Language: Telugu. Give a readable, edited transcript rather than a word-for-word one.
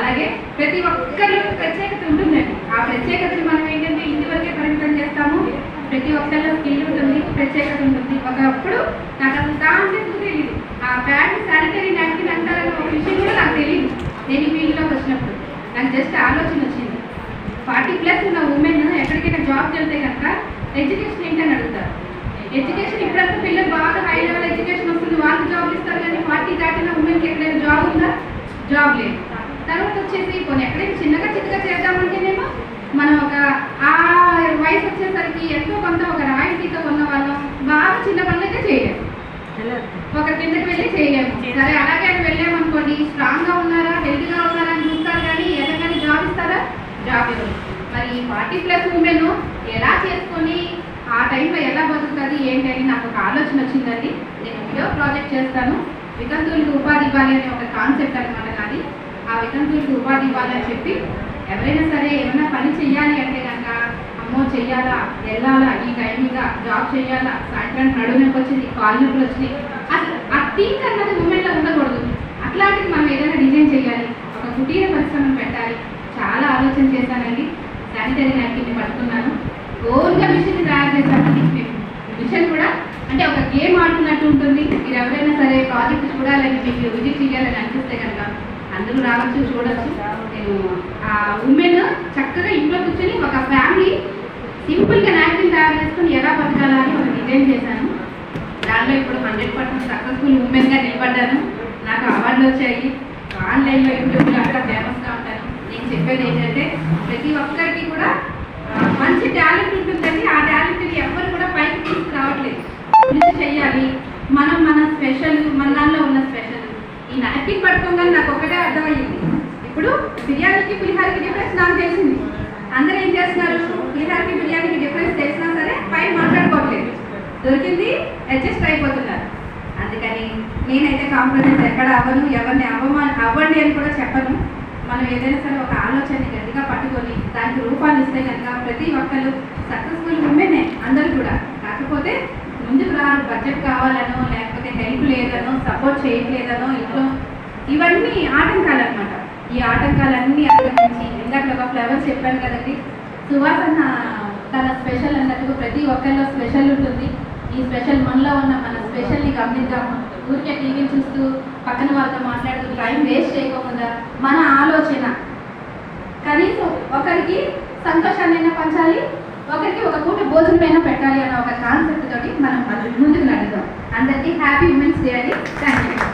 అలాగే ప్రతి ఒక్కరిలో ప్రత్యేకత ఉంటుందండి. ఆ ప్రత్యేకతను మనం ఏంటంటే ఇంటి వరకే పరిమితం చేస్తాము. ప్రతి ఒక్కరిలో స్కిల్ ఉంటుంది, ప్రత్యేకత ఉంటుంది. ఒకప్పుడు నాకు అసలు దాంట్లో తెలియదు. ఆ ప్యాడ్ శానిటరీ నాప్కిన్ అంటారని ఒక విషయం కూడా నాకు తెలియదు. నేను ఈ ఫీల్డ్లోకి వచ్చినప్పుడు నాకు జస్ట్ ఆలోచన వచ్చింది. 40+ ఉన్న ఉమెన్ ఎక్కడికైనా జాబ్కి వెళ్తే కనుక ఎడ్యుకేషన్ ఏంటని అడుగుతారు. ఎడ్యుకేషన్ ఇప్పుడంతా పిల్లలు బాగా హై లెవెల్ ఎడ్యుకేషన్ వస్తుంది, వాళ్ళకి జాబ్ ఇస్తారు. కానీ 40 దాటిన ఉమెన్కి ఎక్కడైనా జాబ్ ఉందా? జాబ్ లేదు. తర్వాత వచ్చేసి కొన్ని ఎక్కడైనా చిన్నగా చేద్దామంటేనేమో మనం ఒక ఆ వయసు వచ్చేసరికి ఎంతో కొంత ఒక రాయితీతో ఉన్న వాళ్ళం బాగా చిన్న పనులైతే చేయలేము, ఒక కిందకి వెళ్ళి చేయలేము. సరే అలాగే అని వెళ్ళామనుకోండి, స్ట్రాంగ్గా ఉన్నారా హెల్తీగా ఉన్నారా అని చూస్తారు, కానీ ఎలాగైనా జాబ్ ఇస్తారా? జాబ్ ఇవ్వరు. మరి 40+ ఉమెన్ ఎలా చేసుకొని ఆ టైంలో ఎలా బతుకుతుంది ఏంటి అని నాకు ఒక ఆలోచన వచ్చిందండి. నేను వీడియో ప్రాజెక్ట్ చేస్తాను, వితంతువులకు ఉపాధి ఇవ్వాలి అనే ఒక కాన్సెప్ట్ అనమాట నాది. ఆ వితంతువులకు ఉపాధి ఇవ్వాలని చెప్పి ఎవరైనా సరే ఏమైనా పని చెయ్యాలి అంటే కనుక అమ్మో చెయ్యాలా, వెళ్ళాలా, ఈ టైమింగ్గా జాబ్ చేయాలా, సాయంత్రం నడునొప్పి వచ్చింది, కాళ్ళు నొప్పులు వచ్చినాయి, అసలు ఆ థింక్ అన్నది ఉమెన్లో ఉండకూడదు. అట్లాంటిది మనం ఏదైనా డిజైన్ చేయాలి, ఒక కుటీర పరిశ్రమను పెట్టాలి. చాలా ఆలోచన చేశానండి. శానిటరీ నాప్కిన్ని పట్టుకున్నాను, ఓన్గా మిషన్ తయారు చేశానండి. మిషన్ కూడా అంటే ఒక గేమ్ ఆడుతున్నట్టు ఉంటుంది. మీరు ఎవరైనా సరే ప్రాజెక్ట్ చూడాలని మీకు విజిట్ చేయాలని అనిపిస్తే కనుక అందరూ రావచ్చు, చూడవచ్చు. నేను ఆ ఉమెన్ చక్కగా ఇంట్లో కూర్చొని ఒక ఫ్యామిలీ సింపుల్గా నాప్కిన్ తయారు చేసుకొని ఎలా బతకాలా అని ఒక డిజైన్ చేశాను. దానిలో ఇప్పుడు 100% సక్సెస్ఫుల్ ఉమెన్గా నిలబడ్డాను. నాకు అవార్డులు వచ్చాయి. ఆన్లైన్లో యూట్యూబ్లో అక్కడ ఫేమస్గా ఉంటాను. నేను చెప్పేది ఏంటంటే ప్రతి ఒక్కరికి కూడా మంచి టాలెంట్ ఉంటుందండి. ఆ టాలెంట్ని ఎవరు కూడా పైకి తీసుకురావట్లేదు. కృషి చెయ్యాలి. మనం మన స్పెషల్, మన దానిలో ఉన్న స్పెషల్. ఈ నాప్కిన్ పట్టుకోగానే నాకు ఒకటే అర్థమయ్యింది. ఇప్పుడు బిర్యానీకి పులిహారకి డిఫరెన్స్ నాకు తెలిసింది. అందరూ ఏం చేస్తున్నారు, పులిహారకి బిర్యానీకి డిఫరెన్స్ తెలిసినా సరే పైన మాట్లాడుకోవట్లేదు, దొరికింది అడ్జస్ట్ అయిపోతున్నారు. అందుకని నేనైతే కాంప్రమైజ్ ఎక్కడ అవ్వను, ఎవరిని అవ్వండి అని కూడా చెప్పను. మనం ఏదైనా సరే ఒక ఆలోచనని గట్టిగా పట్టుకొని దానికి రూపాన్ని ఇస్తే కనుక ప్రతి ఒక్కరు సక్సెస్ఫుల్ ఉమెనే అందరూ కూడా. కాకపోతే ముందుకు రారు, బడ్జెట్ కావాలనో లేకపోతే హెల్ప్ లేదనో సపోర్ట్ చేయట్లేదనో ఇంట్లో, ఇవన్నీ ఆటంకాలు అనమాట. ఈ ఆటంకాలన్నీ అధిగమించి ఇందాక ఒక ఫ్లేవర్స్ చెప్పాను కదండి, సువాసన తన స్పెషల్ అన్నట్టుగా ప్రతి ఒక్కరిలో స్పెషల్ ఉంటుంది. ఈ స్పెషల్ మనలో ఉన్న మన స్పెషల్ని గమనిద్దాము. ఊరికే టీవీని చూస్తూ పక్కన వాళ్ళతో మాట్లాడుతూ టైం వేస్ట్ చేయకుండా మన ఆలోచన కనీసం ఒకరికి సంతోషాన్ని పంచాలి, ఒకరికి ఒక పూట భోజనమైనా పెట్టాలి అన్న ఒక కాన్సెప్ట్ తోటి మనం ముందుకు నడుద్దాం. అందరికీ హ్యాపీ ఉమెన్స్ డే అండి. థ్యాంక్ యూ అండి.